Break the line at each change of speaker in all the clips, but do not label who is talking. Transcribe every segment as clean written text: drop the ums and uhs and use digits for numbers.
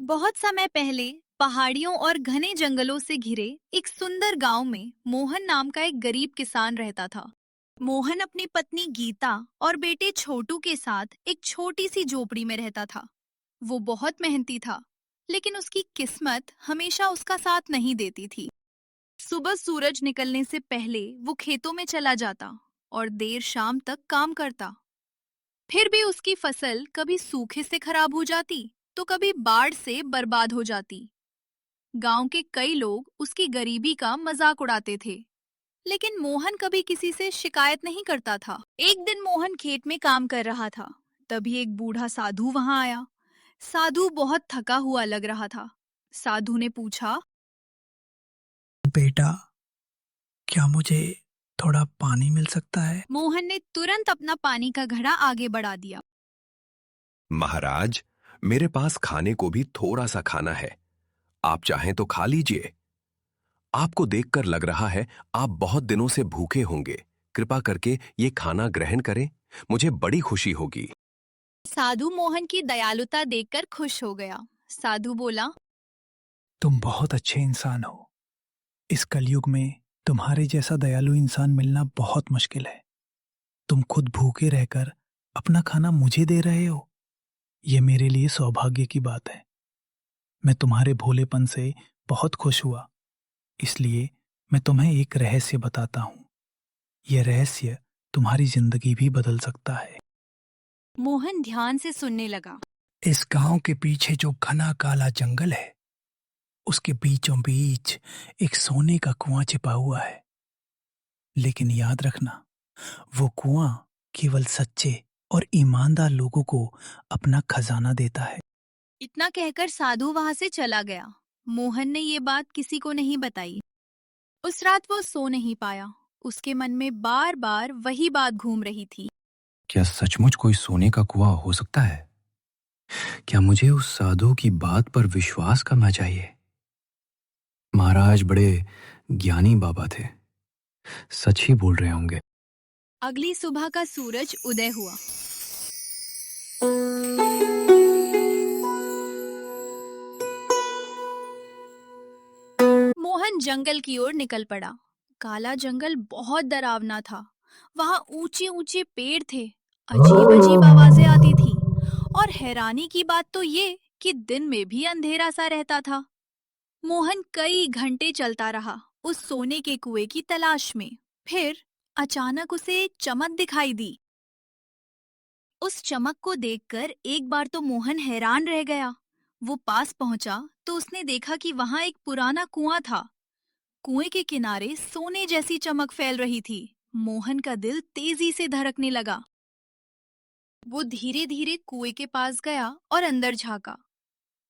बहुत समय पहले पहाड़ियों और घने जंगलों से घिरे एक सुंदर गांव में मोहन नाम का एक गरीब किसान रहता था। मोहन अपनी पत्नी गीता और बेटे छोटू के साथ एक छोटी सी झोपड़ी में रहता था। वो बहुत मेहनती था, लेकिन उसकी किस्मत हमेशा उसका साथ नहीं देती थी। सुबह सूरज निकलने से पहले वो खेतों में चला जाता और देर शाम तक काम करता। फिर भी उसकी फसल कभी सूखे से खराब हो जाती तो कभी बाढ़ से बर्बाद हो जाती। गांव के कई लोग उसकी गरीबी का मजाक उड़ाते थे, लेकिन मोहन कभी किसी से शिकायत नहीं करता था। एक दिन मोहन खेत में काम कर रहा था, तभी एक बूढ़ा साधु वहां आया। साधु बहुत थका हुआ लग रहा था। साधु ने पूछा,
बेटा, क्या मुझे थोड़ा पानी मिल सकता है?
मोहन ने तुरंत अपना पानी का घड़ा आगे बढ़ा दिया।
महाराज, मेरे पास खाने को भी थोड़ा सा खाना है। आप चाहें तो खा लीजिए। आपको देखकर लग रहा है आप बहुत दिनों से भूखे होंगे। कृपा करके ये खाना ग्रहण करें। मुझे बड़ी खुशी होगी।
साधु मोहन की दयालुता देखकर खुश हो गया। साधु बोला,
तुम बहुत अच्छे इंसान हो। इस कलयुग में तुम्हारे जैसा दयालु इंसान मिलना बहुत मुश्किल है। तुम खुद भूखे रहकर अपना खाना मुझे दे रहे हो। ये मेरे लिए सौभाग्य की बात है। मैं तुम्हारे भोलेपन से बहुत खुश हुआ। इसलिए मैं तुम्हें एक रहस्य बताता हूँ। यह रहस्य तुम्हारी जिंदगी भी बदल सकता है।
मोहन ध्यान से सुनने लगा।
इस गांव के पीछे जो घना काला जंगल है, उसके बीचों बीच एक सोने का कुआं छिपा हुआ है। लेकिन याद रखना, वो कुआं केवल सच्चे और ईमानदार लोगों को अपना खजाना देता है।
इतना कहकर साधु वहां से चला गया। मोहन ने ये बात किसी को नहीं बताई। उस रात वो सो नहीं पाया। उसके मन में बार बार वही बात घूम रही थी।
क्या सचमुच कोई सोने का कुआं हो सकता है? क्या मुझे उस साधु की बात पर विश्वास करना चाहिए? महाराज बड़े ज्ञानी बाबा थे, सच ही बोल रहे होंगे।
अगली सुबह का सूरज उदय हुआ। मोहन जंगल की ओर निकल पड़ा। काला जंगल बहुत डरावना था। वहां ऊंचे ऊंचे पेड़ थे, अजीब अजीब आवाजें आती थी, और हैरानी की बात तो ये कि दिन में भी अंधेरा सा रहता था। मोहन कई घंटे चलता रहा उस सोने के कुएं की तलाश में। फिर अचानक उसे एक चमक दिखाई दी। उस चमक को देखकर एक बार तो मोहन हैरान रह गया। वो पास पहुंचा तो उसने देखा कि वहां एक पुराना कुआं था। कुएं के किनारे सोने जैसी चमक फैल रही थी। मोहन का दिल तेजी से धड़कने लगा। वो धीरे धीरे कुएं के पास गया और अंदर झांका।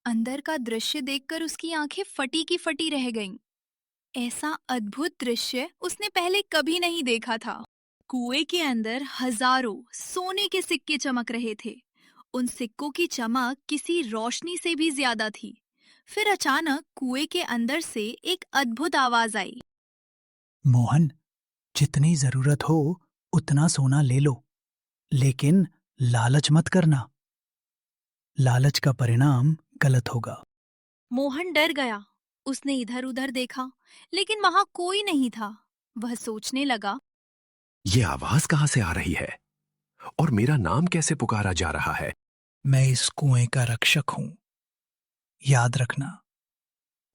अंदर का दृश्य देखकर उसकी आंखें फटी की फटी रह गईं। ऐसा अद्भुत दृश्य उसने पहले कभी नहीं देखा था। कुएं के अंदर हजारों सोने के सिक्के चमक रहे थे। उन सिक्कों की चमक किसी रोशनी से भी ज्यादा थी। फिर अचानक कुएं के अंदर से एक अद्भुत आवाज आई।
मोहन, जितनी जरूरत हो उतना सोना ले लो, लेकिन लालच मत करना। लालच का परिणाम गलत होगा।
मोहन डर गया। उसने इधर उधर देखा, लेकिन वहां कोई नहीं था। वह सोचने लगा,
ये आवाज कहां से आ रही है और मेरा नाम कैसे पुकारा जा रहा है?
मैं इस कुएं का रक्षक हूं। याद रखना,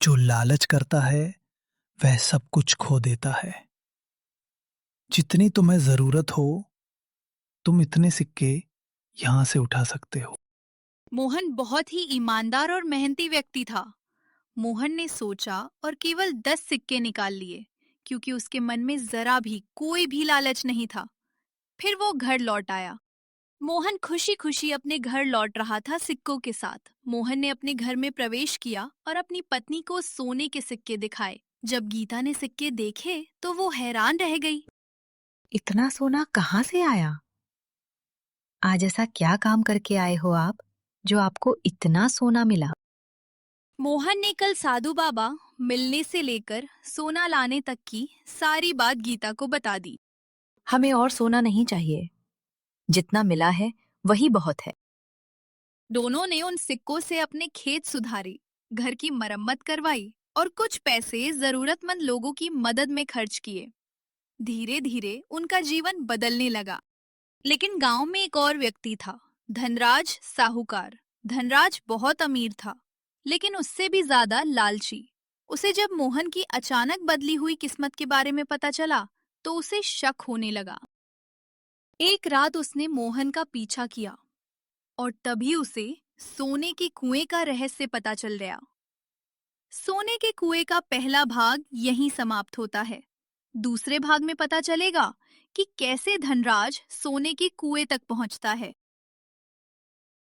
जो लालच करता है वह सब कुछ खो देता है। जितनी तुम्हें जरूरत हो, तुम इतने सिक्के यहां से उठा सकते हो।
मोहन बहुत ही ईमानदार और मेहनती व्यक्ति था। मोहन ने सोचा और केवल 10 सिक्के निकाल लिए, क्योंकि उसके मन में जरा भी कोई भी लालच नहीं था। फिर वो घर लौट आया। मोहन खुशी खुशी अपने घर लौट रहा था सिक्कों के साथ। मोहन ने अपने घर में प्रवेश किया और अपनी पत्नी को सोने के सिक्के दिखाए। जब गीता ने सिक्के देखे तो वो हैरान रह गई।
इतना सोना कहाँ से आया? आज ऐसा क्या काम करके आए हो आप, जो आपको इतना सोना मिला?
मोहन ने कल साधु बाबा मिलने से लेकर सोना लाने तक की सारी बात गीता को बता दी।
हमें और सोना नहीं चाहिए। जितना मिला है वही बहुत है।
दोनों ने उन सिक्कों से अपने खेत सुधारे, घर की मरम्मत करवाई और कुछ पैसे जरूरतमंद लोगों की मदद में खर्च किए। धीरे धीरे उनका जीवन बदलने लगा। लेकिन गांव में एक और व्यक्ति था, धनराज साहूकार। धनराज बहुत अमीर था, लेकिन उससे भी ज्यादा लालची। उसे जब मोहन की अचानक बदली हुई किस्मत के बारे में पता चला, तो उसे शक होने लगा। एक रात उसने मोहन का पीछा किया और तभी उसे सोने के कुएं का रहस्य पता चल गया। सोने के कुएं का पहला भाग यहीं समाप्त होता है। दूसरे भाग में पता चलेगा कि कैसे धनराज सोने के कुएं तक पहुंचता है।